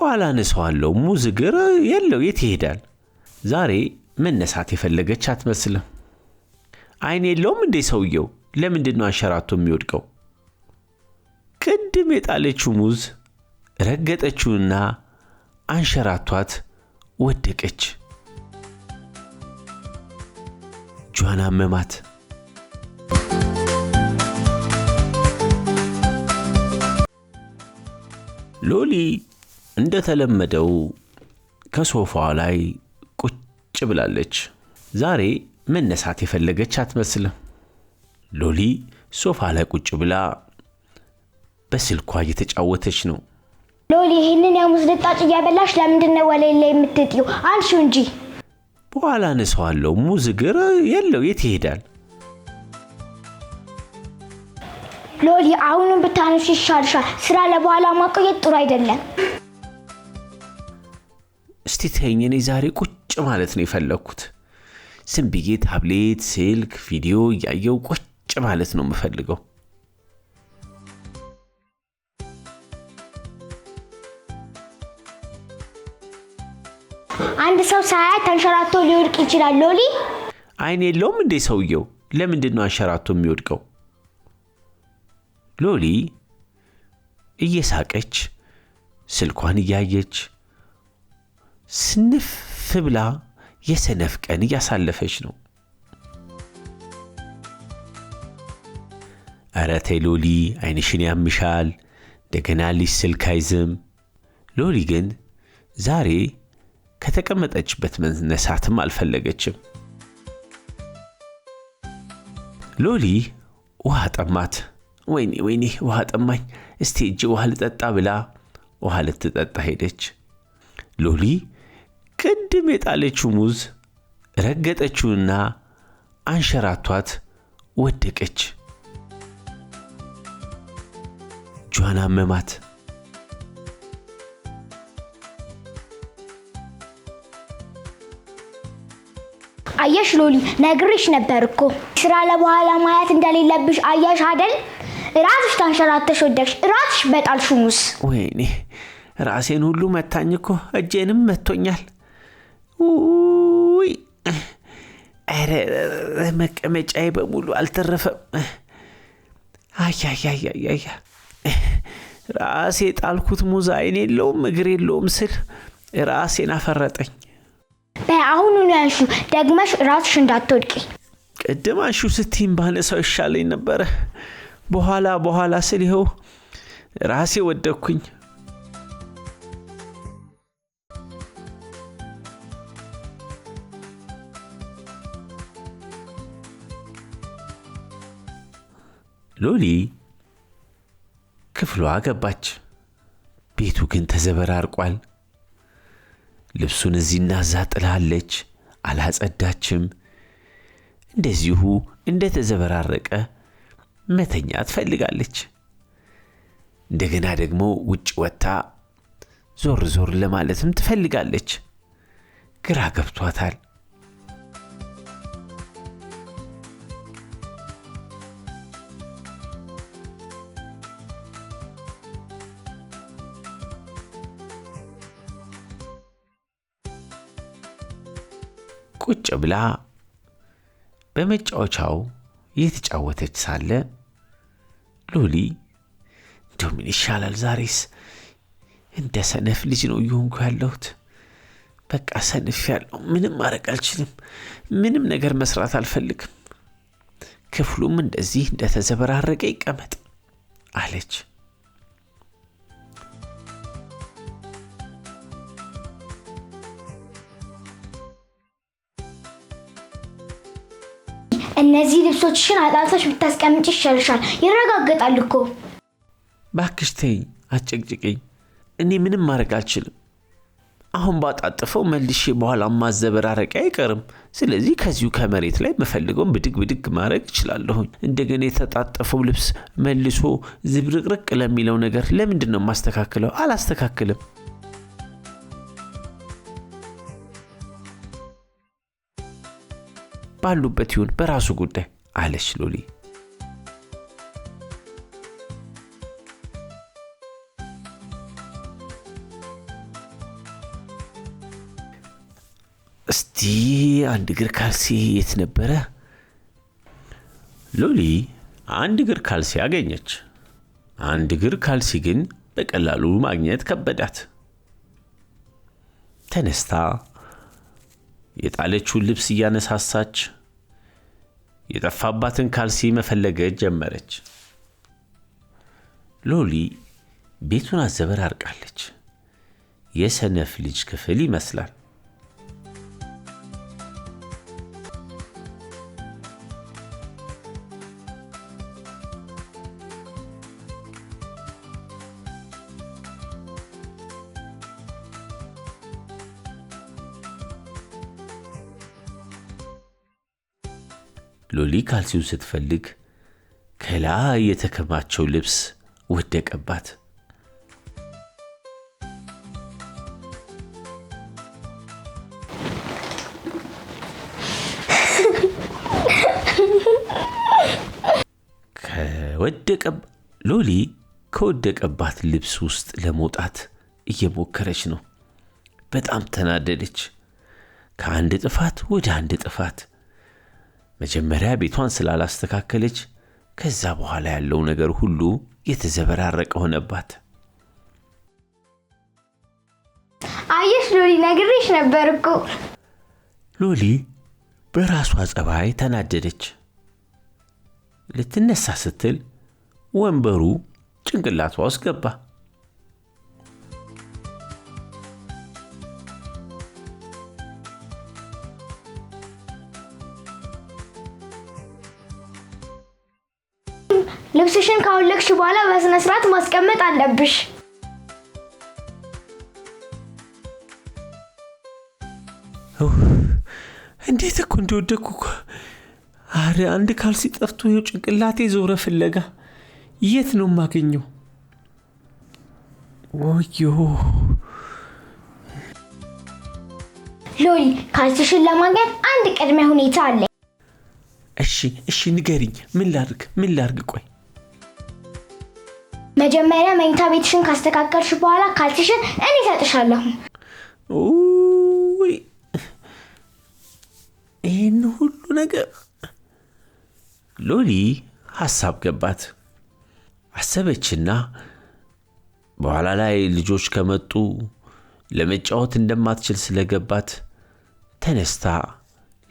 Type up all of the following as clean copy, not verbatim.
በኋላ ነሳዋለሁ ሙዝ እግር የለው የት ይሄዳል ዛሬ መነሳት የፈለገች አትመስልም አይን የለውም እንዴ ሰውየው ለምንድነው አንሸራቶ የሚወድቀው ቅድም የጣለችው ሙዝ ረገጠችውና አንሸራቷት ወደቀች ጆና መማት ሎሊ እንደተለመደው ከሶፋው ላይ ቁጭ ብላለች ዛሬ መነሳት የፈለገች አትመስልም ሎሊ ሶፋ ላይ ቁጭ ብላ በስልኳ እየተጫወተች ነው ሎሊ ይሄንን የሙዝ ልጣጭ እያበላሽ ለምንድነው ወለል ላይ የምትጥዩ አንቺው እንጂ በኋላ ነሳዋለሁ ሙዝ እግር የለው የት ይሄዳል ሎሊ አሁንም ብታነሽ ይሻልሻል ስራ ለበኋላ ማቆየት ጥሩ አይደለም እስቲ ተይኝ እኔ ዛሬ ቁጭ ማለት ነው የፈለኩት ዝም ብዬ ታብሌት ስልክ ቪዲዮ ያየው ቁጭ ማለት ነው የምፈልገው አንድ ሰው ሳያይ ተንሸራቶ ሊወድቅ ይችላል ሎሊ አይን የለውም እንዴ ሰውየው ለምንድነው አንሸራቶ የሚወድቀው ሎሊ እየሳቀች ስልኳን እያየች ስንፍ ብላ የሰነፍ ቀን እያሳለፈች ነው ኧረ ተይ ሎሊ አይንሽን ያምሻል እንደገና ልጅ ስልክ አይዝም ሎሊ ግን ዛሬ ከተቀመጠችበት መነሳትም አልፈለገችም ሎሊ ውሃ ጠማት ወይኔ ውሃ ጠማኝ እስቲ እጅ ውሃ ልጠጣ ብላ ውሃ ልትጠጣ ሄደች ሎሊ ቅድም የጣለችው ሙዝ ረገጠችውና አንሸራቷት ወደቀች ጆና መማት አያሽ ሎሊ ነግሬሽ ነበርኩ ስራ ለበኋላ ማየት እንደሌለብሽ አያሽ አይደል ራስሽ ታንሸራተሽ ወደቅሽ ራስሽ በጣልሽው ሙዝ ወይኔ ራሴን ሁሉ መታኝኮ እጄንም መቶኛል ውይ አረ መቀመጫዬ በሙሉ አልተረፈም አያ ራሴ ጣልኩት ሙዝ አይን የለውም እግር የለውም ስል ራሴን አፈረጠኝ በአሁኑ ነው ያንሹ ደግመሽ ራስሽ እንዳትወድቂ ቅድም አንሹ ስትይም ባነሳው ይሻለኝ ነበር በኋላ ስል ይኸው ራሴ ወደኩኝ ሎሊ ክፍሏ ገባች ቤቱ ግን ተዘበራርቋል ልብሱን እዚህና እዛ ጥላለች አላጸዳችም እንደዚሁ እንደተዘበራረቀ መተኛ ትፈልጋለች እንደገና ደግሞ ውጭ ወጣ ዞር ለማለትም ትፈልጋለች ግራ ገብቷታል ቁጭ ብላ በመጫወቻው እየተጫወተች ሳለ ሎሊ ምን ይሻላል ዛሬስ እንደ ሰነፍ ልጅ ነው ይሆንኩ ያለሁት በቃ ሰነፍ ያለው ምንም ማድረግ አልችልም ምንም ነገር መስራት አልፈልግም ክፍሉም እንደዚህ እንደተዘበራረቀ ይቀመጥ አለች እነዚህ ልብሶችሽን አጣጥፈሽ ብታስቀምጪ ይሻልሻል ይረጋጋጣል እኮ ባክሽ ተይ አጨቅጭቀኝ እኔ ምንም ማድረግ አልችልም አሁን ባጣጥፈው መልሼ በኋላ ማዘበራረቅ አይቀርም ስለዚህ ከዚሁ ከመሬት ላይ መፈልገውን ብድግ ማድረግ እችላለሁ እንደገና የተጣጠፈው ልብስ መልሶ ዝብርቅርቅ ለሚለው ነገር ለምንድነው ማስተካከለው አላስተካክልም ባሉበት ይሁን በራሱ ጉዳይ አለች ሎሊ እስቲ አንድ እግር ካልሲ የት ነበረ? ሎሊ አንድ እግር ካልሲ አገኘች። አንድ እግር ካልሲ ግን በቀላሉ ማግኘት ከበዳት። ተነስታ የጣለችውን ልብስ እያነሳሳች የጠፋባትን ካልሲ መፈለግ ጀመረች። ሎሊ ቤቱን አዘበራርቃለች። የሰነፍ ልጅ ክፍል ይመስላል። ሎሊ ካልሲውን ስትፈልግ ከላይ የተከማቸው ልብስ ወደቀባት። ሎሊ ከወደቀባት ልብስ ውስጥ ለመውጣት እየሞከረች ነው። በጣም ተናደደች። ከአንድ ጥፋት ወደ አንድ ጥፋት። መጀመሪያ ቤቷን ስላላስተካከለች ከዛ በኋላ ያለው ነገር ሁሉ የተዘበራረቀ ሆነባት። አየሽ ሎሊ፣ ነግሬሽ ነበር እኮ። ሎሊ በራሷ ጸባይ ተናደደች። ልትነሳ ስትል ወንበሩ ጭንቅላቷ ውስጥ ገባ። ልብስሽን ካወለቅሽ በኋላ በስነ ስርዓት ማስቀመጥ አለብሽ። እንዴት እኮ እንደወደኩ እኮ። አረ አንድ ካልሲ ጠፍቶ ይኸው ጭንቅላቴ ዞረ ፍለጋ። የት ነው የማገኘው? ወዮ ሎሊ፣ ካልሲሽን ለማግኘት አንድ ቅድመ ሁኔታ አለ። እሺ ንገሪኝ። ምን ላድርግ? ቆይ መጀመሪያ መኝታ ቤትሽን ካስተካከልሽ በኋላ ካልሲሽን እኔ እሰጥሻለሁ። ይህን ሁሉ ነገር ሎሊ ሐሳብ ገባት። አሰበችና በኋላ ላይ ልጆች ከመጡ ለመጫወት እንደማትችል ስለገባት ተነስታ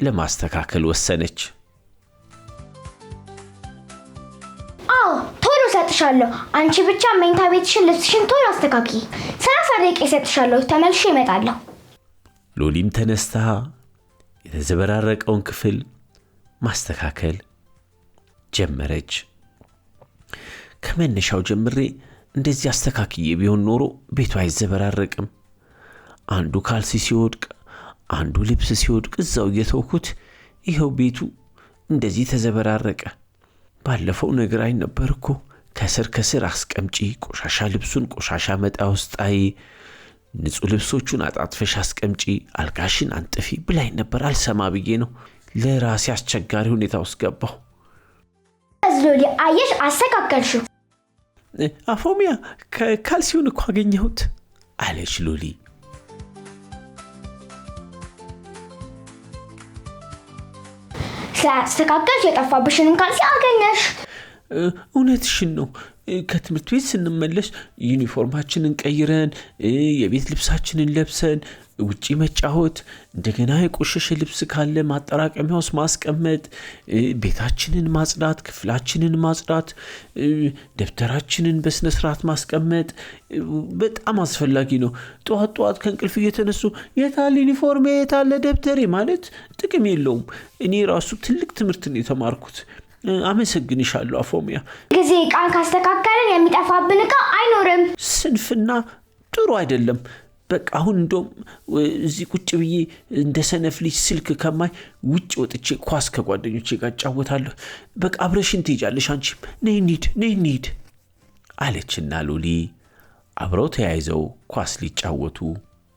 ለማስተካከል ወሰነች። አዎ ቶሎ እሰጥሻለሁ። አንቺ ብቻ መኝታ ቤትሽን ልብስሽን ቶሎ አስተካኪ። 30 ደቂቃ እሰጥሻለሁ፣ ተመልሼ እመጣለሁ። ሎሊም ተነስታ የተዘበራረቀውን ክፍል ማስተካከል ጀመረች። ከመነሻው ጀምሬ እንደዚህ አስተካክዬ ቢሆን ኖሮ ቤቱ አይዘበራረቅም። አንዱ ካልሲ ሲወድቅ፣ አንዱ ልብስ ሲወድቅ እዛው እየተውኩት ይኸው ቤቱ እንደዚህ ተዘበራረቀ። ባለፈው ነገር ነበር እኮ ከስር አስቀምጪ፣ ቆሻሻ ልብሱን ቆሻሻ መጣያ ውስጥ ጣይ፣ ንጹህ ልብሶቹን አጣጥፈሽ አስቀምጪ፣ አልጋሽን አንጥፊ ብላኝ ነበር። አልሰማ ብዬ ነው ለራሴ አስቸጋሪ ሁኔታ ውስጥ ገባሁ። ሎሊ አየሽ፣ አስተካከልሽው። አፎሚያ ካልሲውን እኮ አገኘሁት አለች ሎሊ። ስላስተካከልሽ የጠፋብሽን ካልሲ አገኘሽ። እውነትሽን ነው። ከትምህርት ቤት ስንመለስ ዩኒፎርማችንን ቀይረን የቤት ልብሳችንን ለብሰን ውጪ መጫወት፣ እንደገና የቆሸሸ ልብስ ካለ ማጠራቀሚያ ውስጥ ማስቀመጥ፣ ቤታችንን ማጽዳት፣ ክፍላችንን ማጽዳት፣ ደብተራችንን በስነ ስርዓት ማስቀመጥ በጣም አስፈላጊ ነው። ጠዋት ከእንቅልፍ እየተነሱ የታለ ዩኒፎርሜ፣ የታለ ደብተሬ ማለት ጥቅም የለውም። እኔ ራሱ ትልቅ ትምህርት ነው የተማርኩት። አመሰግንሻለሁ አፎሚያ። ጊዜ ቃን ካስተካከልን የሚጠፋብን ዕቃ አይኖርም። ስንፍና ጥሩ አይደለም። በቃ አሁን እንደውም እዚህ ቁጭ ብዬ እንደ ሰነፍ ልጅ ስልክ ከማይ ውጭ ወጥቼ ኳስ ከጓደኞቼ ጋር እጫወታለሁ። በቃ አብረሽን ትሄጃለሽ አንቺም። ነይ እንሂድ አለችና ሎሊ አብረው ተያይዘው ኳስ ሊጫወቱ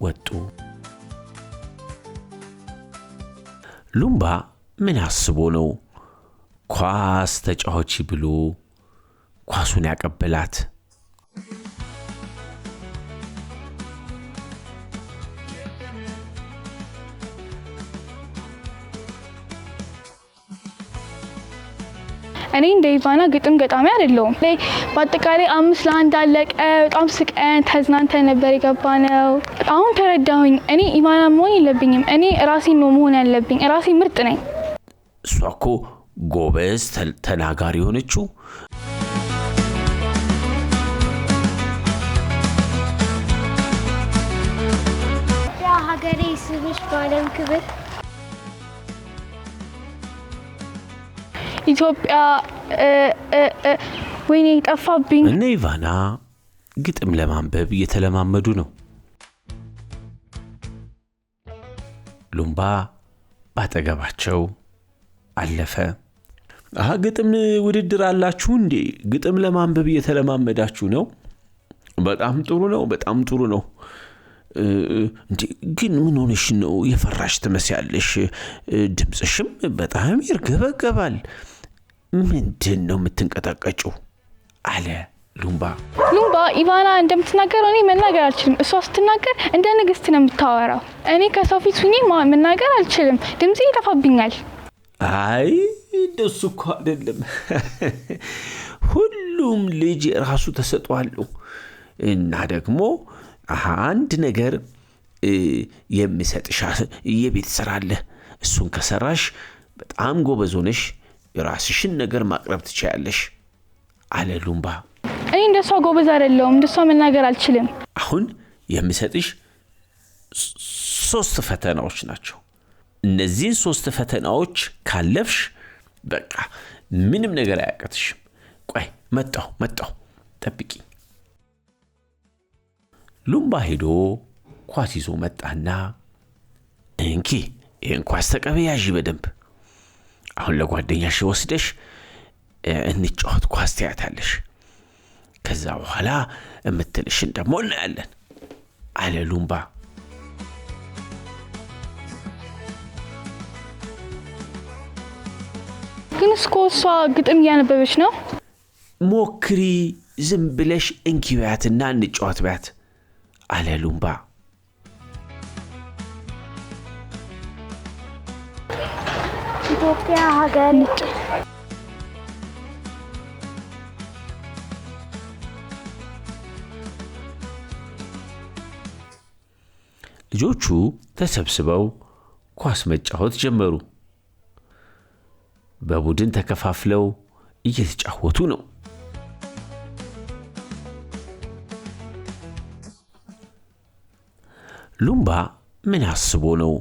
ወጡ። ሉምባ ምን አስቦ ነው ኳስ ተጫዋች ብሎ ኳሱን ያቀበላት? እኔ እንደ ኢቫና ግጥም ገጣሚ አይደለሁም። በአጠቃላይ 5-1 አለቀ። በጣም ስቀን ተዝናንተን ነበር የገባነው። አሁን ተረዳሁኝ። እኔ ኢቫና መሆን የለብኝም። እኔ ራሴን ነው መሆን ያለብኝ። ራሴ ምርጥ ነኝ። እሷ እኮ ጎበዝ ተናጋሪ ሆነችው። ሀገሬ ስምሽ ባለም ክብር ኢትዮጵያ ወይኔ ጠፋብኝ። እነ ኢቫና ግጥም ለማንበብ እየተለማመዱ ነው። ሉምባ ባጠገባቸው አለፈ። ግጥም ውድድር አላችሁ እንዴ? ግጥም ለማንበብ እየተለማመዳችሁ ነው? በጣም ጥሩ ነው፣ በጣም ጥሩ ነው። እንዴ ግን ምን ሆነሽ ነው? የፈራሽ ትመስያለሽ። ድምጽሽም በጣም ይርገበገባል። ምንድን ነው የምትንቀጠቀጪው? አለ ሉምባ። ኢቫና እንደምትናገረው እኔ መናገር አልችልም። እሷ ስትናገር እንደ ንግስት ነው የምታወራው። እኔ ከሰው ፊት ሁኜ መናገር አልችልም። ድምጼ ይጠፋብኛል። አይ እንደሱ እኮ አይደለም። ሁሉም ልጅ የራሱ ተሰጥኦ አለው እና ደግሞ አንድ ነገር የሚሰጥሽ የቤት ስራ አለ። እሱን ከሰራሽ በጣም ጎበዝ ሆነሽ የራስሽን ነገር ማቅረብ ትችያለሽ አለ ሉምባ። እኔ እንደሷ ጎበዝ አይደለሁም። እንደሷ መናገር አልችልም። አሁን የሚሰጥሽ 3 ፈተናዎች ናቸው። እነዚህን 3 ፈተናዎች ካለፍሽ በቃ ምንም ነገር አያቅትሽም። ቆይ መጣሁ ጠብቂ። ሉምባ ሄዶ ኳስ ይዞ መጣና እንኪ ይህን ኳስ ተቀበያዥ በደንብ። አሁን ለጓደኛሽ ወስደሽ እንጫወት ኳስ ትያታለሽ። ከዛ በኋላ እምትልሽን ደግሞ እናያለን አለ ሉምባ። ግን እስኮ እሷ ግጥም እያነበበች ነው። ሞክሪ፣ ዝም ብለሽ እንኪ በያትና እንጫወት በያት አለ ሉምባ። ኢትዮጵያ ሀገር ልጆቹ ተሰብስበው ኳስ መጫወት ጀመሩ። በቡድን ተከፋፍለው እየተጫወቱ ነው። ሉምባ ምን አስቦ ነው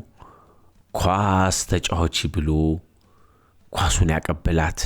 ኳስ ተጫዋች ብሎ ኳሱን ያቀበላት?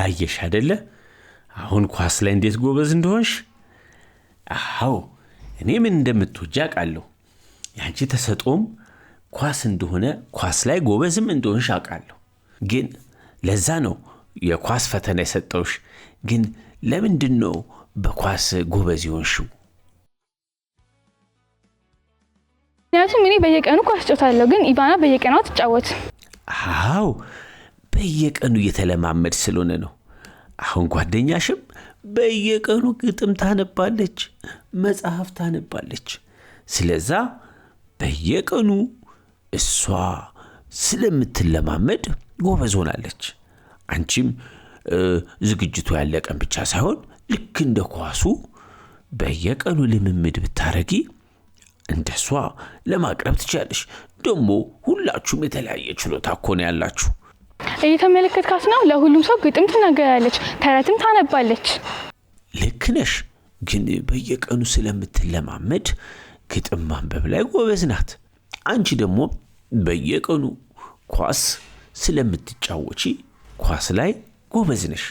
አየሽ አይደለ አሁን ኳስ ላይ እንዴት ጎበዝ እንደሆንሽ? አዎ እኔ ምን እንደምትወጂ አውቃለሁ። ያንቺ ተሰጥኦም ኳስ እንደሆነ ኳስ ላይ ጎበዝም እንደሆንሽ አውቃለሁ። ግን ለዛ ነው የኳስ ፈተና የሰጠውሽ። ግን ለምንድን ነው በኳስ ጎበዝ ይሆንሽው? ምክንያቱም እኔ በየቀኑ ኳስ ጫወታለሁ፣ ግን ኢቫና በየቀኑ አትጫወት። አዎ በየቀኑ እየተለማመድ ስለሆነ ነው። አሁን ጓደኛሽም በየቀኑ ግጥም ታነባለች፣ መጽሐፍ ታነባለች። ስለዛ በየቀኑ እሷ ስለምትለማመድ ጎበዝ ሆናለች። አንቺም ዝግጅቱ ያለቀን ብቻ ሳይሆን ልክ እንደ ኳሱ በየቀኑ ልምምድ ብታረጊ እንደሷ ለማቅረብ ትችላለሽ። ደግሞ ሁላችሁም የተለያየ ችሎታ እኮ ነው ያላችሁ። እየተመለከትካት ነው። ለሁሉም ሰው ግጥም ትናገራለች፣ ተረትም ታነባለች። ልክ ነሽ፣ ግን በየቀኑ ስለምትለማመድ ግጥም ማንበብ ላይ ጎበዝ ናት። አንቺ ደግሞ በየቀኑ ኳስ ስለምትጫወቺ ኳስ ላይ ጎበዝ ነሽ።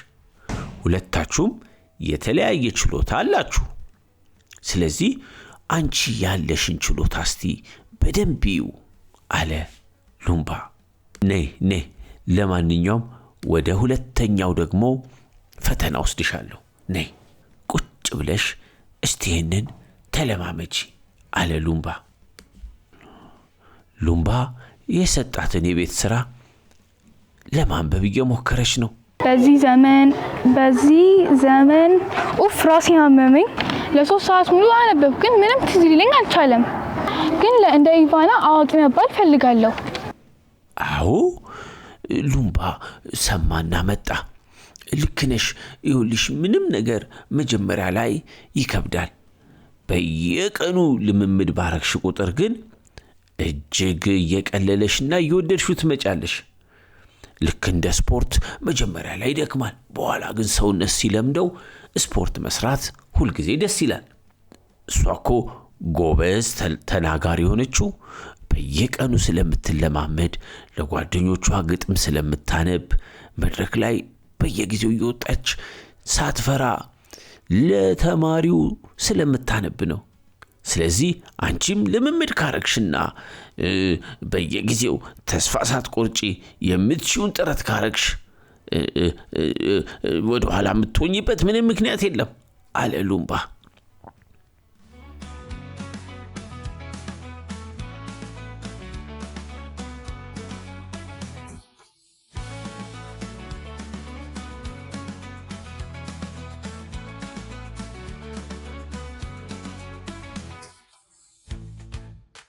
ሁለታችሁም የተለያየ ችሎታ አላችሁ። ስለዚህ አንቺ ያለሽን ችሎታ እስቲ በደንብ ይዩ አለ ሉምባ። ነይ ለማንኛውም ወደ ሁለተኛው ደግሞ ፈተና ወስድሻለሁ። ነይ ቁጭ ብለሽ እስቲ ይሄንን ተለማመጂ አለ ሉምባ። ሉምባ የሰጣትን የቤት ስራ ለማንበብ እየሞከረች ነው። በዚህ ዘመን ራሴን አመመኝ። ለ3 ሰዓት ሙሉ አነበብኩ፣ ግን ምንም ትዝ ሊለኝ አልቻለም። ግን እንደ ኢቫና አዋቂ መባል ፈልጋለሁ። አዎ ሉምባ ሰማና መጣ። ልክ ነሽ። ይኸውልሽ ምንም ነገር መጀመሪያ ላይ ይከብዳል። በየቀኑ ልምምድ ባረግሽ ቁጥር ግን እጅግ እየቀለለሽና እየወደድሽው ትመጫለሽ። ልክ እንደ ስፖርት መጀመሪያ ላይ ይደክማል፣ በኋላ ግን ሰውነት ሲለምደው ስፖርት መስራት ሁልጊዜ ደስ ይላል። እሷ እኮ ጎበዝ ተናጋሪ ሆነችው በየቀኑ ስለምትለማመድ፣ ለጓደኞቿ ግጥም ስለምታነብ፣ መድረክ ላይ በየጊዜው እየወጣች ሳትፈራ ለተማሪው ስለምታነብ ነው። ስለዚህ አንቺም ልምምድ ካረግሽና በየጊዜው ተስፋ ሳትቆርጪ የምትችውን ጥረት ካረግሽ ወደ ኋላ የምትሆኝበት ምንም ምክንያት የለም አለ ሉምባ።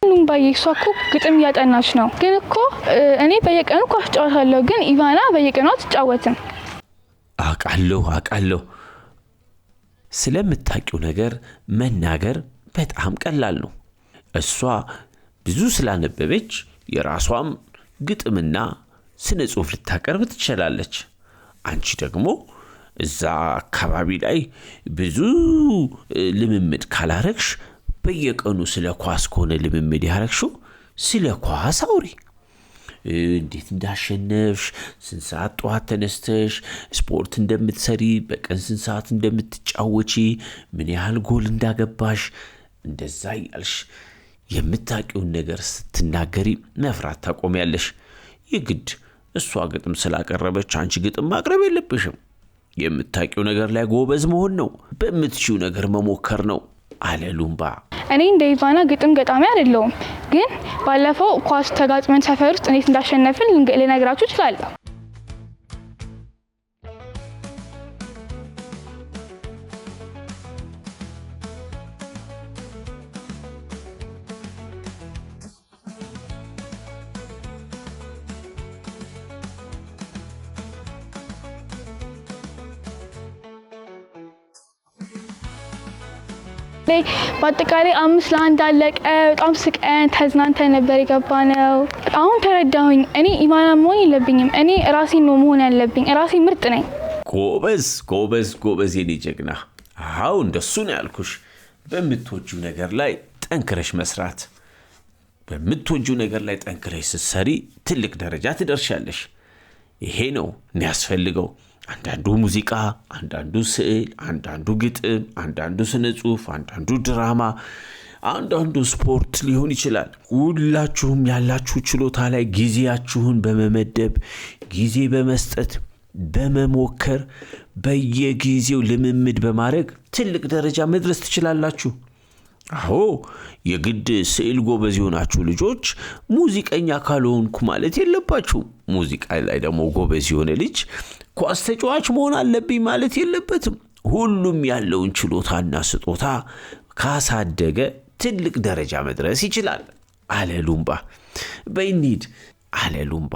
ሉምባዬ እሷ እኮ ግጥም እያጠናች ነው። ግን እኮ እኔ በየቀኑ ኳስ እጫወታለሁ፣ ግን ኢቫና በየቀኑ አትጫወትም። አውቃለሁ። ስለምታውቂው ነገር መናገር በጣም ቀላል ነው። እሷ ብዙ ስላነበበች የራሷም ግጥምና ስነ ጽሑፍ ልታቀርብ ትችላለች። አንቺ ደግሞ እዛ አካባቢ ላይ ብዙ ልምምድ ካላረግሽ በየቀኑ ስለ ኳስ ከሆነ ልምምድ ያረግሽው ስለ ኳስ አውሪ። እንዴት እንዳሸነፍሽ፣ ስንት ሰዓት ጠዋት ተነስተሽ ስፖርት እንደምትሰሪ፣ በቀን ስንት ሰዓት እንደምትጫወቺ፣ ምን ያህል ጎል እንዳገባሽ፣ እንደዛ ያልሽ የምታውቂውን ነገር ስትናገሪ መፍራት ታቆሚያለሽ። የግድ እሷ ግጥም ስላቀረበች አንቺ ግጥም ማቅረብ የለብሽም። የምታውቂው ነገር ላይ ጎበዝ መሆን ነው፣ በምትችው ነገር መሞከር ነው አለ ሉምባ። እኔ እንደ ኢቫና ግጥም ገጣሚ አይደለሁም፣ ግን ባለፈው ኳስ ተጋጥመን ሰፈር ውስጥ እንዴት እንዳሸነፍን ልነግራችሁ እችላለሁ። በአጠቃላይ 5-1 አለቀ። በጣም ስቀን ተዝናንተን ነበር የገባነው። አሁን ተረዳሁኝ። እኔ ኢቫና መሆን የለብኝም። እኔ ራሴን ነው መሆን ያለብኝ። ራሴ ምርጥ ነኝ። ጎበዝ የኔ ጀግና። አዎ እንደሱ ነው ያልኩሽ። በምትወጂው ነገር ላይ ጠንክረሽ መስራት፣ በምትወጂው ነገር ላይ ጠንክረሽ ስትሰሪ ትልቅ ደረጃ ትደርሻለሽ። ይሄ ነው የሚያስፈልገው። አንዳንዱ ሙዚቃ፣ አንዳንዱ ስዕል፣ አንዳንዱ ግጥም፣ አንዳንዱ ስነ ጽሑፍ፣ አንዳንዱ ድራማ፣ አንዳንዱ ስፖርት ሊሆን ይችላል። ሁላችሁም ያላችሁ ችሎታ ላይ ጊዜያችሁን በመመደብ ጊዜ በመስጠት በመሞከር በየጊዜው ልምምድ በማድረግ ትልቅ ደረጃ መድረስ ትችላላችሁ። አዎ የግድ ስዕል ጎበዝ የሆናችሁ ልጆች ሙዚቀኛ ካልሆንኩ ማለት የለባችሁ። ሙዚቃ ላይ ደግሞ ጎበዝ የሆነ ልጅ ኳስ ተጫዋች መሆን አለብኝ ማለት የለበትም። ሁሉም ያለውን ችሎታና ስጦታ ካሳደገ ትልቅ ደረጃ መድረስ ይችላል አለ ሉምባ። በይ እንሂድ አለ ሉምባ።